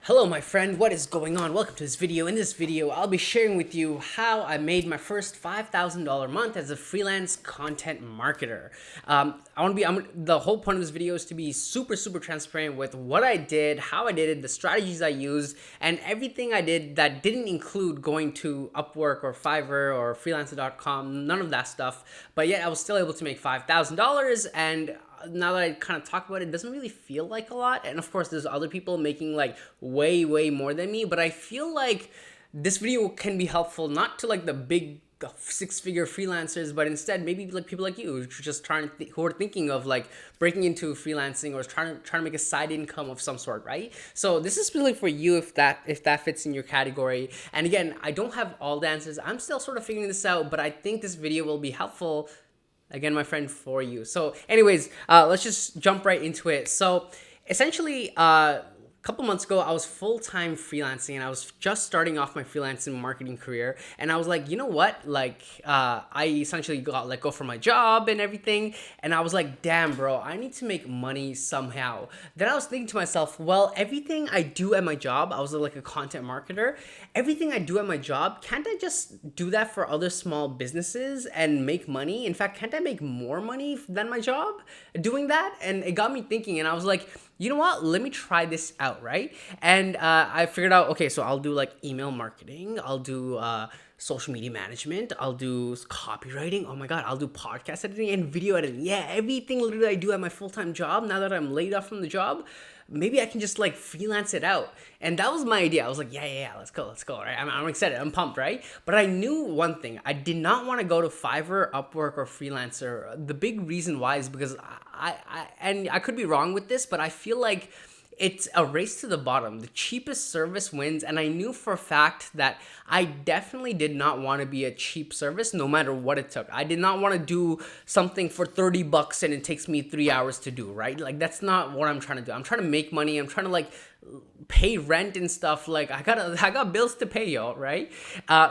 Hello my friend, what is going on? Welcome to this video. In this video, I'll be sharing with you how I made my first $5,000 month as a freelance content marketer. The whole point of this video is to be super transparent with what I did, how I did it, the strategies I used, and everything I did that didn't include going to Upwork or Fiverr or Freelancer.com, none of that stuff. But yet I was still able to make $5,000, and now that I kind of talk about it, it doesn't really feel like a lot. And of course, there's other people making like way more than me, but I feel like this video can be helpful not to like the big six-figure freelancers, but instead maybe like people like you who are just who are thinking of like breaking into freelancing or trying to make a side income of some sort, right? So this is really for you if that fits in your category. And again, I don't have all the answers. I'm still sort of figuring this out, but I think this video will be helpful, again, my friend, for you. So anyways, let's just jump right into it. So essentially, a couple months ago, I was full-time freelancing, and I was just starting off my freelancing marketing career. And I was like, you know what? Like, I essentially got let go from my job and everything. And I was like, damn, bro, I need to make money somehow. Then I was thinking to myself, well, everything I do at my job, I was like a content marketer. Everything I do at my job, can't I just do that for other small businesses and make money? In fact, can't I make more money than my job doing that? And it got me thinking, and I was like, you know what? Let me try this out, right? And I figured out, okay, so I'll do like email marketing, I'll do social media management, I'll do copywriting, oh my god, I'll do podcast editing and video editing. Yeah, everything literally I do at my full-time job, now that I'm laid off from the job, maybe I can just like freelance it out. And that was my idea. I was like, yeah, let's go, right? I'm excited, I'm pumped, right? But I knew one thing, I did not want to go to Fiverr, Upwork, or Freelancer. The big reason why is because I could be wrong with this, but I feel like it's a race to the bottom. The cheapest service wins, and I knew for a fact that I definitely did not want to be a cheap service no matter what it took. I did not want to do something for $30 and it takes me 3 hours to do, right? Like, that's not what I'm trying to do. I'm trying to make money. I'm trying to like pay rent and stuff. Like, I got bills to pay, y'all, right?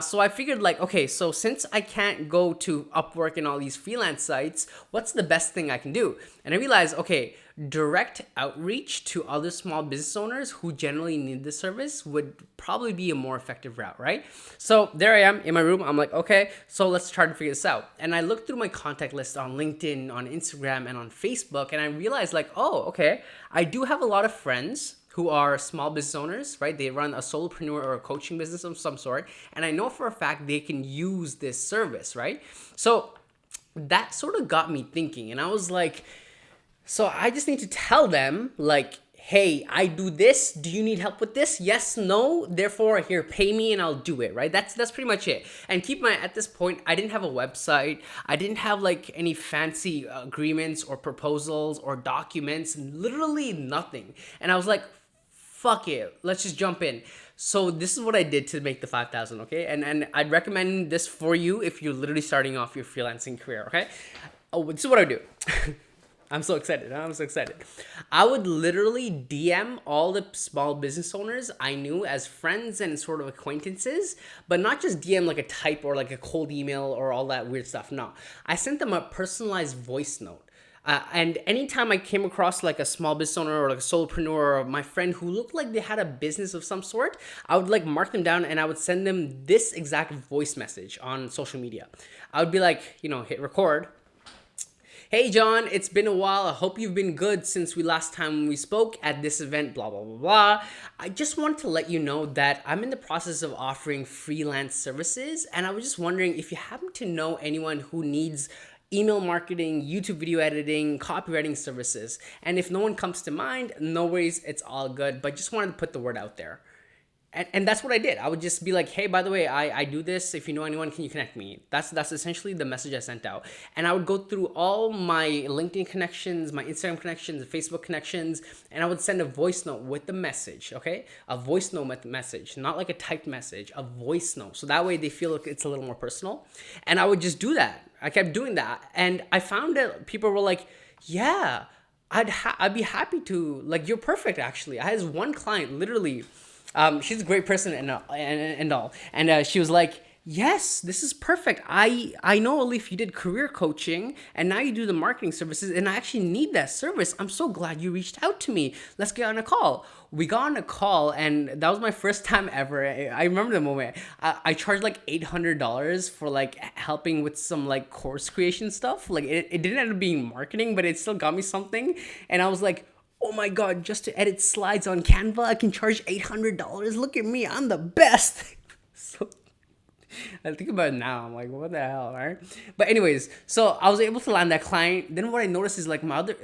So I figured like, okay, so since I can't go to Upwork and all these freelance sites, what's the best thing I can do? And I realized, okay, direct outreach to other small business owners who generally need the service would probably be a more effective route, right? So there I am in my room. I'm like, okay, so let's try to figure this out. And I looked through my contact list on LinkedIn, on Instagram, and on Facebook, and I realized like, oh, okay, I do have a lot of friends who are small business owners, right? They run a solopreneur or a coaching business of some sort, and I know for a fact they can use this service, right? So that sort of got me thinking, and I was like, so I just need to tell them like, hey, I do this. Do you need help with this? Yes, no. Therefore, here, pay me and I'll do it, right? That's pretty much it. And keep in mind, at this point, I didn't have a website. I didn't have like any fancy agreements or proposals or documents, literally nothing. And I was like, fuck it, let's just jump in. So this is what I did to make the 5,000, okay? And I'd recommend this for you if you're literally starting off your freelancing career, okay? Oh, this is what I do. I'm so excited. I would literally DM all the small business owners I knew as friends and sort of acquaintances, but not just DM like a type or like a cold email or all that weird stuff. No, I sent them a personalized voice note. And anytime I came across like a small business owner or like a solopreneur or my friend who looked like they had a business of some sort, I would like mark them down and I would send them this exact voice message on social media. I would be like, hit record. Hey John, it's been a while. I hope you've been good since last time we spoke at this event, blah, blah, blah, blah. I just wanted to let you know that I'm in the process of offering freelance services, and I was just wondering if you happen to know anyone who needs email marketing, YouTube video editing, copywriting services. And if no one comes to mind, no worries, it's all good, but just wanted to put the word out there. And that's what I did. I would just be like, hey, by the way, I do this. If you know anyone, can you connect me? That's essentially the message I sent out. And I would go through all my LinkedIn connections, my Instagram connections, Facebook connections, and I would send a voice note with the message, okay? A voice note with the message, not like a typed message, a voice note. So that way they feel like it's a little more personal. And I would just do that. I kept doing that. And I found that people were like, yeah, I'd be happy to. Like, you're perfect, actually. I had this one client, literally, she's a great person and all. And she was like, Yes, this is perfect. I know, Alif, you did career coaching and now you do the marketing services, and I actually need that service. I'm so glad you reached out to me. Let's get on a call. We got on a call, and that was my first time ever. I remember the moment. I charged like $800 for like helping with some like course creation stuff. Like it didn't end up being marketing, but it still got me something. And I was like, oh my God, just to edit slides on Canva, I can charge $800. Look at me, I'm the best. So I think about it now. I'm like, what the hell, right? But anyways, so I was able to land that client. Then what I noticed is like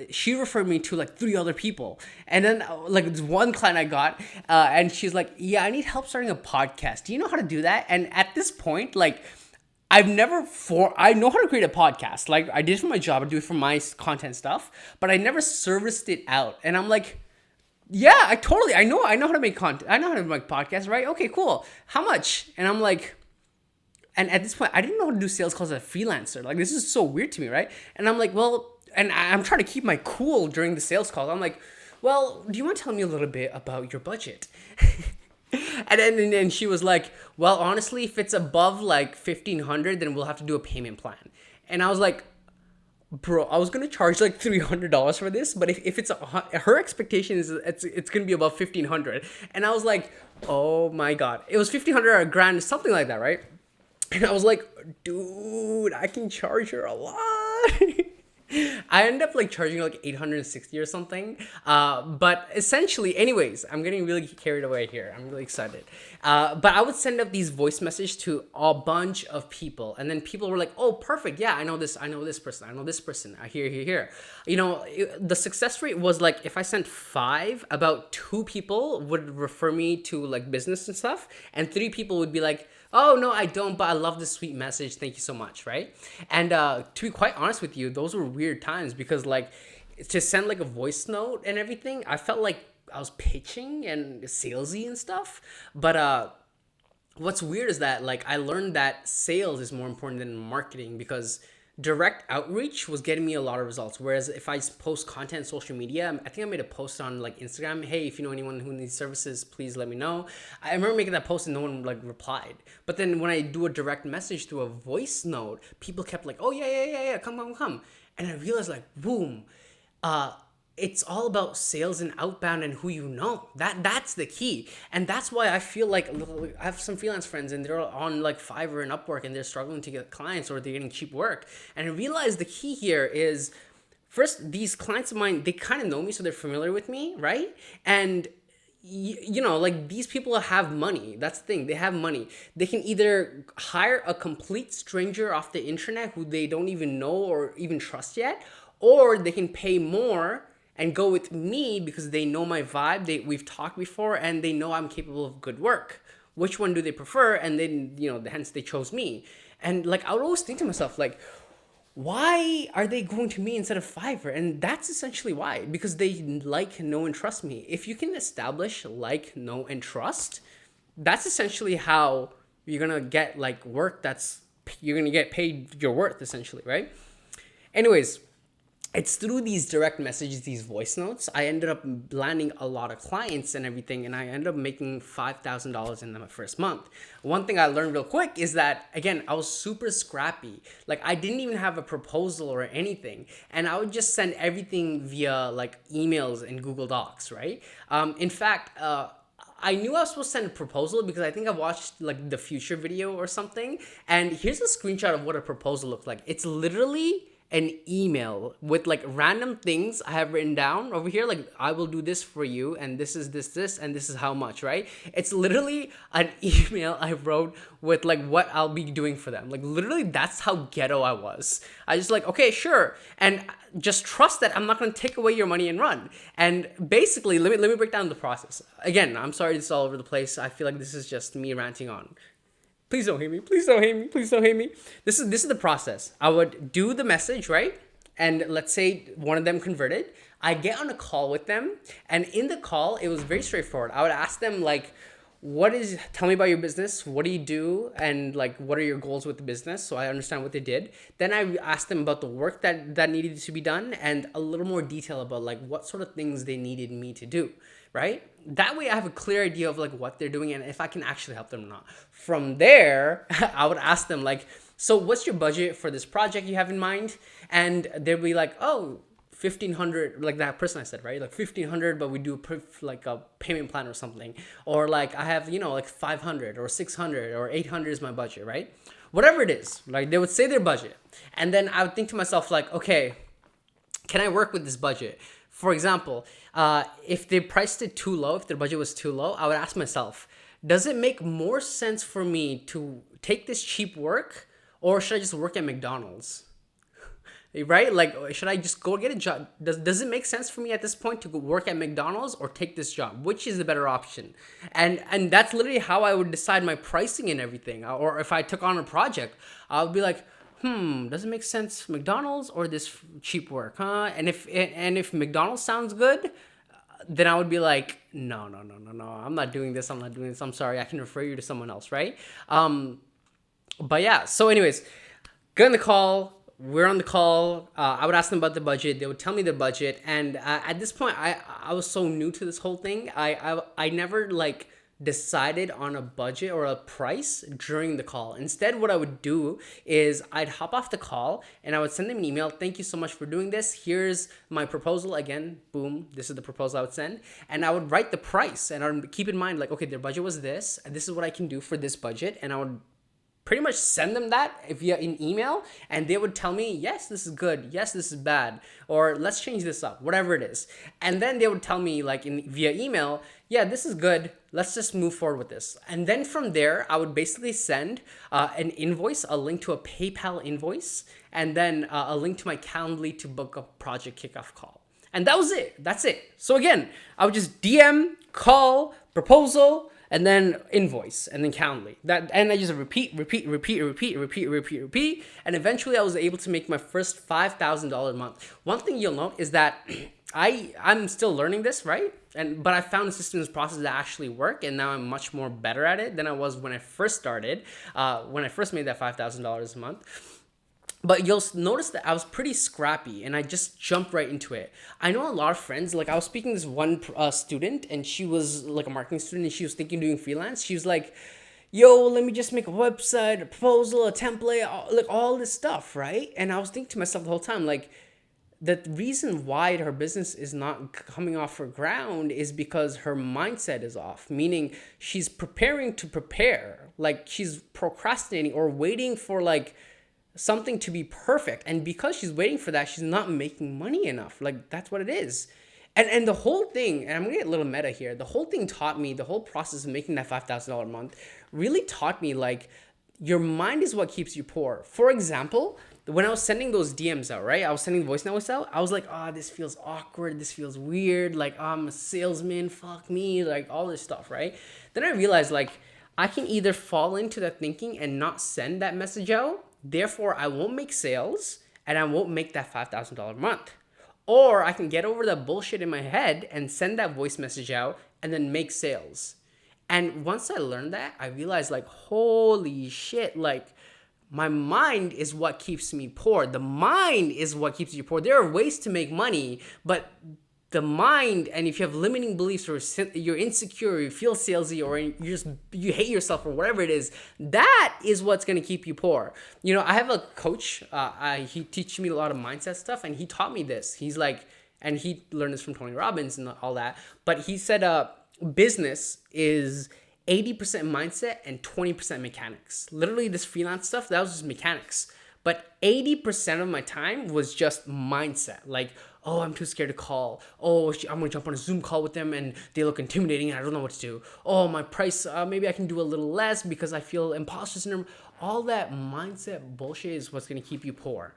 she referred me to like 3 other people, and then like this one client I got, and she's like, yeah, I need help starting a podcast. Do you know how to do that? And at this point, like, I know how to create a podcast. Like I did it for my job, I do it for my content stuff, but I never serviced it out. And I'm like, yeah, I know how to make content. I know how to make podcasts, right? Okay, cool. How much? And I'm like, and at this point, I didn't know how to do sales calls as a freelancer. Like, this is so weird to me, right? And I'm like, well, and I'm trying to keep my cool during the sales calls. I'm like, well, do you want to tell me a little bit about your budget? And she was like, well, honestly, if it's above like 1,500, then we'll have to do a payment plan. And I was like, bro, I was gonna charge like $300 for this, but if it's her expectation is it's gonna be above 1,500, and I was like, oh my God, it was 1,500 or a grand, something like that, right? And I was like, dude, I can charge her a lot. I ended up like charging like 860 or something. But essentially, anyways, I'm getting really carried away here. I'm really excited. But I would send up these voice messages to a bunch of people. And then people were like, oh, perfect. Yeah, I know this person. I know this person. I hear. You know, the success rate was like, if I sent 5, about 2 people would refer me to like business and stuff. And 3 people would be like, oh no, I don't, but I love this sweet message, thank you so much, right? And to be quite honest with you, those were weird times, because like to send like a voice note and everything, I felt like I was pitching and salesy and stuff. But what's weird is that like I learned that sales is more important than marketing, because direct outreach was getting me a lot of results. Whereas if I post content on social media, I think I made a post on like Instagram, hey, if you know anyone who needs services, please let me know. I remember making that post and no one like replied. But then when I do a direct message through a voice note, people kept like, oh yeah, come. And I realized like, boom, it's all about sales and outbound and who you know. That's the key. And that's why I feel like I have some freelance friends and they're on like Fiverr and Upwork and they're struggling to get clients, or they're getting cheap work. And I realized the key here is, first, these clients of mine, they kind of know me, so they're familiar with me, right? And you know, like, these people have money. That's the thing. They have money. They can either hire a complete stranger off the internet who they don't even know or even trust yet, or they can pay more and go with me because they know my vibe. We've talked before and they know I'm capable of good work. Which one do they prefer? And then, you know, hence they chose me. And like, I would always think to myself, like, why are they going to me instead of Fiverr? And that's essentially why, because they like, know, and trust me. If you can establish like, know, and trust, that's essentially how you're gonna get like work you're gonna get paid your worth, essentially, right? Anyways, it's through these direct messages, these voice notes, I ended up landing a lot of clients and everything, and I ended up making $5,000 in my first month. One thing I learned real quick is that, again, I was super scrappy. Like, I didn't even have a proposal or anything, and I would just send everything via like emails and Google Docs, right? In fact, I knew I was supposed to send a proposal because I think I watched like the Future video or something, and here's a screenshot of what a proposal looks like. It's literally an email with like random things I have written down over here, like, I will do this for you, and this is this and this is how much, right? It's literally an email I wrote with like what I'll be doing for them. Like, literally, that's how ghetto I was. I just like, okay, sure, and just trust that I'm not going to take away your money and run. And basically, let me break down the process. Again, I'm sorry this is all over the place. I feel like this is just me ranting on. Please don't hate me. Please don't hate me. Please don't hate me. This is the process. I would do the message, right? And let's say one of them converted. I get on a call with them, and in the call, it was very straightforward. I would ask them like, tell me about your business. What do you do? And like, what are your goals with the business? So I understand what they did. Then I asked them about the work that needed to be done, and a little more detail about like what sort of things they needed me to do. right? That way I have a clear idea of like what they're doing and if I can actually help them or not. From there, I would ask them like, so what's your budget for this project you have in mind? And they'll be like, oh, 1,500, like that person I said, right? Like 1,500, but we do like a payment plan or something. Or like I have, like 500 or 600 or 800 is my budget, right? Whatever it is, like they would say their budget. And then I would think to myself like, okay, can I work with this budget? For example, if they priced it too low, if their budget was too low, I would ask myself, does it make more sense for me to take this cheap work or should I just work at McDonald's? Right? Like, should I just go get a job? Does it make sense for me at this point to go work at McDonald's or take this job? Which is the better option? And that's literally how I would decide my pricing and everything. Or if I took on a project, I would be like, does it make sense McDonald's or this cheap work, huh? And if McDonald's sounds good, then I would be like, no, I'm not doing this. I'm sorry. I can refer you to someone else, right? But yeah. So, anyways, get on the call. We're on the call. I would ask them about the budget. They would tell me their budget. And at this point, I was so new to this whole thing. I never like decided on a budget or a price during the call. Instead, what I would do is I'd hop off the call and I would send them an email. Thank you so much for doing this. Here's my proposal. Again, boom, this is the proposal I would send. And I would write the price and I would keep in mind like, okay, their budget was this and this is what I can do for this budget. And I would pretty much send them that via an email and they would tell me, yes, this is good. Yes, this is bad. Or let's change this up, whatever it is. And then they would tell me like via email, yeah, this is good. Let's just move forward with this. And then from there, I would basically send an invoice, a link to a PayPal invoice, and then a link to my Calendly to book a project kickoff call. And that was it. That's it. So again, I would just DM, call, proposal, and then invoice, and then Calendly. And I just repeat. And eventually I was able to make my first $5,000 a month. One thing you'll note is that I'm still learning this, right? But I found systems processes that actually work, and now I'm much more better at it than I was when I first started, when I first made that $5,000 a month. But you'll notice that I was pretty scrappy and I just jumped right into it. I know a lot of friends, like I was speaking to this one student and she was like a marketing student and she was thinking of doing freelance. She was like, yo, let me just make a website, a proposal, a template, all this stuff, right? And I was thinking to myself the whole time, like, the reason why her business is not coming off her ground is because her mindset is off, meaning she's preparing to prepare, like she's procrastinating or waiting for like something to be perfect. And because she's waiting for that, she's not making money enough. Like that's what it is. And the whole thing, and I'm gonna get a little meta here, the whole thing taught me, the whole process of making that $5,000 a month really taught me like your mind is what keeps you poor. For example, when I was sending those DMs out, right? I was sending voice notes out. I was like, this feels awkward. This feels weird. Like, I'm a salesman. Fuck me. Like, all this stuff, right? Then I realized, like, I can either fall into that thinking and not send that message out. Therefore, I won't make sales and I won't make that $5,000 a month. Or I can get over the bullshit in my head and send that voice message out and then make sales. And once I learned that, I realized, like, holy shit, like, my mind is what keeps me poor. The mind is what keeps you poor. There are ways to make money, but the mind, and if you have limiting beliefs or you're insecure, or you feel salesy, or you hate yourself or whatever it is, that is what's going to keep you poor. You know, I have a coach. He teaches me a lot of mindset stuff, and he taught me this. He's like, and he learned this from Tony Robbins and all that. But he said, business is 80% mindset and 20% mechanics. Literally, this freelance stuff, that was just mechanics. But 80% of my time was just mindset. Like, oh, I'm too scared to call. Oh, I'm going to jump on a Zoom call with them and they look intimidating and I don't know what to do. Oh, my price, maybe I can do a little less because I feel imposter syndrome. All that mindset bullshit is what's going to keep you poor.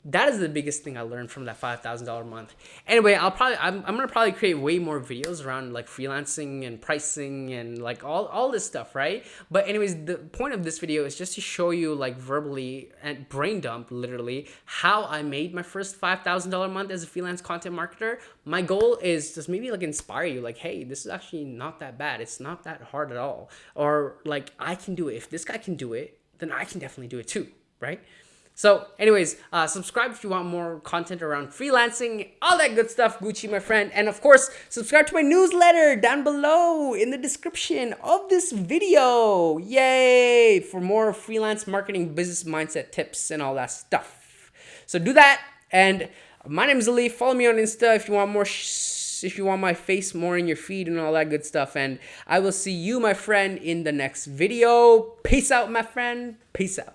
That is the biggest thing I learned from that $5,000 a month. Anyway, I'm gonna probably create way more videos around like freelancing and pricing and like all this stuff, right? But anyways, the point of this video is just to show you like verbally and brain dump literally how I made my first $5,000 a month as a freelance content marketer. My goal is just maybe like inspire you, like, hey, this is actually not that bad. It's not that hard at all. Or like I can do it. If this guy can do it, then I can definitely do it too, right? So anyways, subscribe if you want more content around freelancing, all that good stuff, Gucci, my friend. And of course, subscribe to my newsletter down below in the description of this video. Yay! For more freelance marketing, business mindset tips and all that stuff. So do that. And my name is Ali. Follow me on Insta if you want more if you want my face more in your feed and all that good stuff. And I will see you, my friend, in the next video. Peace out, my friend. Peace out.